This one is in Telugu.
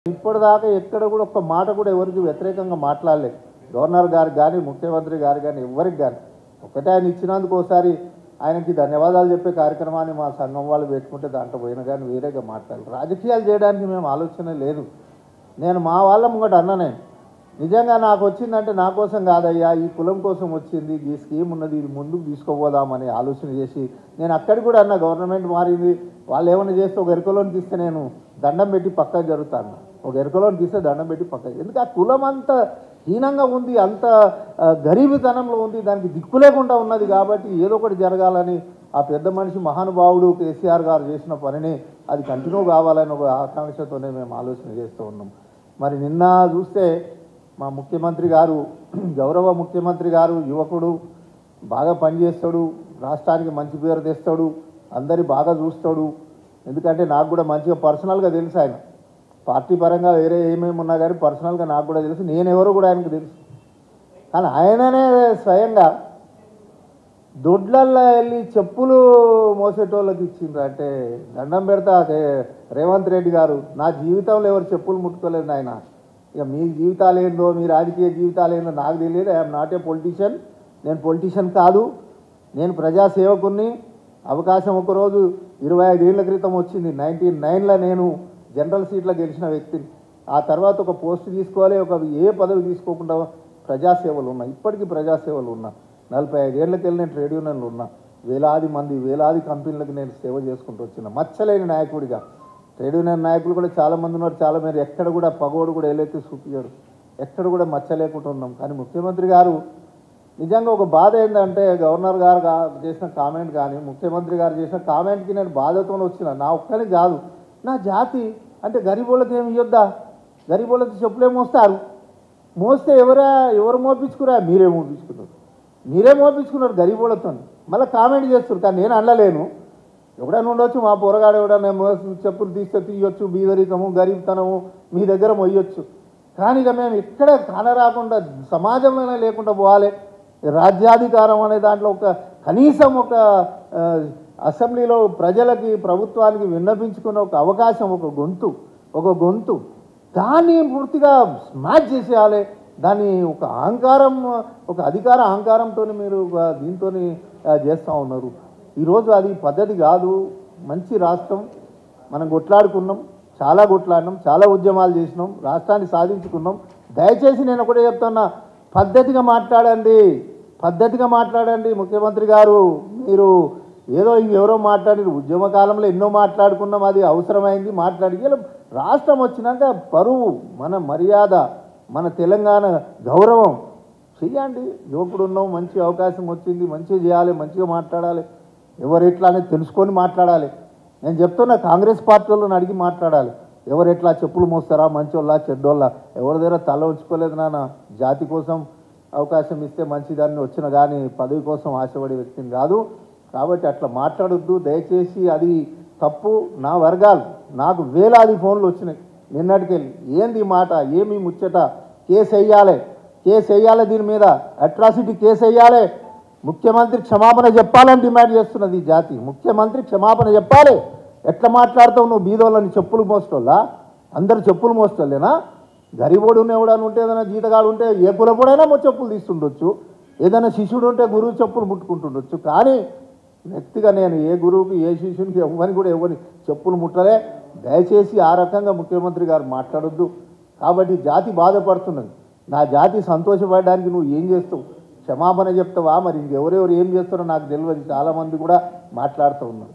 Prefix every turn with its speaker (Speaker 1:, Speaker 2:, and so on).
Speaker 1: ఇప్పటిదాకా ఎక్కడ కూడా ఒక్క మాట కూడా ఎవరికి వ్యతిరేకంగా మాట్లాడలేదు. గవర్నర్ గారు కానీ ముఖ్యమంత్రి గారు కానీ ఎవరికి కానీ ఒకటే ఆయన ఇచ్చినందుకు ఒకసారి ఆయనకి ధన్యవాదాలు చెప్పే కార్యక్రమాన్ని మా సంఘం వాళ్ళు పెట్టుకుంటే దాంట్లో పోయినా కానీ వేరేగా మాట్లాడాలి. రాజకీయాలు చేయడానికి మేము ఆలోచన లేదు. నేను మా వాళ్ళ ముంగట అన్ననే నిజంగా నాకు వచ్చిందంటే నా కోసం కాదయ్యా, ఈ కులం కోసం వచ్చింది, ఈ స్కీమ్ ఉన్నది, ఇది ముందుకు తీసుకుపోదామని ఆలోచన చేసి నేను అక్కడికి కూడా అన్న గవర్నమెంట్ మారింది, వాళ్ళు ఏమైనా చేస్తే ఒక ఎరుకలోని తీస్తే నేను దండం పెట్టి పక్కకు జరుగుతాను, ఒక ఎరుకలోని తీస్తే దండం పెట్టి పక్కకు. ఎందుకు ఆ కులం అంత హీనంగా ఉంది, అంత గరీబితనంలో ఉంది, దానికి దిక్కు లేకుండా ఉన్నది. కాబట్టి ఏదో ఒకటి జరగాలని ఆ పెద్ద మనిషి మహానుభావుడు కేసీఆర్ గారు చేసిన పనిని అది కంటిన్యూ కావాలని ఒక ఆకాంక్షతోనే మేము ఆలోచన చేస్తూ ఉన్నాం. మరి నిన్న చూస్తే మా ముఖ్యమంత్రి గారు, గౌరవ ముఖ్యమంత్రి గారు యువకుడు, బాగా పనిచేస్తాడు, రాష్ట్రానికి మంచి పేరు తెస్తాడు, అందరి బాగా చూస్తాడు. ఎందుకంటే నాకు కూడా మంచిగా పర్సనల్గా తెలుసు, ఆయన పార్టీ పరంగా వేరే ఏమేమి ఉన్నా కానీ పర్సనల్గా నాకు కూడా తెలుసు, నేనెవరో కూడా ఆయనకు తెలుసు. కానీ ఆయననే స్వయంగా దొడ్లల్లో వెళ్ళి చెప్పులు మోసేటోళ్ళకి ఇచ్చిండ్రు అంటే దండం పెడతా. రేవంత్ రెడ్డి గారు, నా జీవితంలో ఎవరు చెప్పులు ముట్టుకోలేదు ఆయన. ఇక మీ జీవితాలు ఏందో, మీ రాజకీయ జీవితాలు ఏందో నాకు తెలియదు. ఐఎమ్ నాట్ ఏ పొలిటీషియన్, నేను పొలిటీషియన్ కాదు, నేను ప్రజాసేవకుని. అవకాశం ఒకరోజు 25 ఏళ్ల క్రితం వచ్చింది. 1999లో నేను జనరల్ సీట్లో గెలిచిన వ్యక్తిని. ఆ తర్వాత ఒక పోస్ట్ తీసుకోవాలి, ఒక ఏ పదవి తీసుకోకుండా ప్రజాసేవలు ఉన్నా, ఇప్పటికీ ప్రజాసేవలు ఉన్నా. 45 ఏళ్ళకి వెళ్ళి నేను ట్రేడ్ యూనియన్లు ఉన్నా. వేలాది మంది, వేలాది కంపెనీలకు నేను సేవ చేసుకుంటూ వచ్చిన మచ్చలేని నాయకుడిగా. ట్రేడ్ యూనియన్ నాయకులు కూడా చాలామంది ఉన్నారు, చాలా మంది ఎక్కడ కూడా పగోడు కూడా ఏలైతే చూపించాడు, ఎక్కడ కూడా మచ్చ లేకుండా ఉన్నాం. కానీ ముఖ్యమంత్రి గారు నిజంగా ఒక బాధ ఏంటంటే గవర్నర్ గారు చేసిన కామెంట్ కానీ ముఖ్యమంత్రి గారు చేసిన కామెంట్కి నేను బాధతో వచ్చిన. నా ఒక్కరికి కాదు, నా జాతి అంటే గరీబోళ్ళకి ఏమి ఇవ్వద్దా? గరీబోళ్ళకి చెప్పులే మోస్తారు, మోస్తే ఎవరు మోపించుకురా? మీరే మోపించుకున్నారు గరీబోళ్ళతో. మళ్ళీ కామెంట్ చేస్తారు, కానీ నేను అనలేను. ఎవడైనా ఉండొచ్చు, మా పొరగాడు ఎవడన్నా చెప్పులు తీస్తే తీయొచ్చు, బీదరికము గరీబ్తనము మీ దగ్గర మొయ్యొచ్చు. కానీ ఇక మేము ఎక్కడ కానరాకుండా సమాజంలోనే లేకుండా పోవాలి. రాజ్యాధికారం అనే దాంట్లో కనీసం ఒక అసెంబ్లీలో ప్రజలకి ప్రభుత్వానికి విన్నపించుకున్న ఒక అవకాశం, ఒక గొంతు దాన్ని పూర్తిగా స్మాష్ చేసేయాలి. దాన్ని ఒక అహంకారం, ఒక అధికార అహంకారంతో మీరు దీంతో చేస్తూ ఉన్నారు. ఈరోజు అది పద్ధతి కాదు. మంచి రాష్ట్రం, మనం కొట్లాడుకున్నాం, చాలా కొట్లాడినాం, చాలా ఉద్యమాలు చేసినాం, రాష్ట్రాన్ని సాధించుకున్నాం. దయచేసి నేను ఒకటే చెప్తున్నా, పద్ధతిగా మాట్లాడండి ముఖ్యమంత్రి గారు. మీరు ఏదో ఎవరో మాట్లాడారు, ఉద్యమ కాలంలో ఎన్నో మాట్లాడుకున్నాం, అది అవసరమైంది మాట్లాడి. రాష్ట్రం వచ్చినాక పరువు, మన మర్యాద, మన తెలంగాణ గౌరవం చెయ్యండి. యువకుడు ఉన్నాం, మంచి అవకాశం వచ్చింది, మంచిగా చేయాలి, మంచిగా మాట్లాడాలి, ఎవరు ఎట్లా అనేది తెలుసుకొని మాట్లాడాలి. నేను చెప్తున్నా, కాంగ్రెస్ పార్టీ వాళ్ళని అడిగి మాట్లాడాలి. ఎవరు ఎట్లా చెప్పులు మోస్తారా, మంచోళ్ళ చెడ్డోళ్ళ? ఎవరి దగ్గర తల ఉంచుకోలేదు నాన్న. జాతి కోసం అవకాశం ఇస్తే మంచిదాన్ని వచ్చిన కానీ పదవి కోసం ఆశపడే వ్యక్తిని కాదు. కాబట్టి అట్లా మాట్లాడొద్దు దయచేసి, అది తప్పు. నా వర్గాలు, నాకు వేలాది ఫోన్లు వచ్చినాయి నిన్నటికెళ్ళి. ఏంది మాట, ఏమి ముచ్చట, కేసు వేయాలి, దీని మీద అట్రాసిటీ కేసు వేయాలి, ముఖ్యమంత్రి క్షమాపణ చెప్పాలని డిమాండ్ చేస్తున్నది ఈ జాతి. ముఖ్యమంత్రి క్షమాపణ చెప్పాలి. ఎట్లా మాట్లాడతావు నువ్వు? బీదోళ్ళని చెప్పులు మోస్తోళ్ళా? అందరు చెప్పులు మోస్తోళ్ళేనా? గరీబోడు ఎవడని ఉంటే, ఏదైనా జీతగాడు ఉంటే ఏ కులపోడైనా చెప్పులు తీస్తుండొచ్చు, ఏదైనా శిష్యుడు ఉంటే గురువు చెప్పులు ముట్టుకుంటుండొచ్చు. కానీ వ్యక్తిగా నేను ఏ గురువుకి, ఏ శిష్యునికి, ఎవరిని చెప్పులు ముట్టలే. దయచేసి ఆ రకంగా ముఖ్యమంత్రి గారు మాట్లాడొద్దు. కాబట్టి జాతి బాధపడుతున్నది. నా జాతి సంతోషపడడానికి నువ్వు ఏం చేస్తావు? క్షమాపణ చెప్తావా? మరి ఇంకెవరెవరు ఏం చేస్తారో నాకు తెలియదు. చాలామంది కూడా మాట్లాడుతూ ఉన్నారు.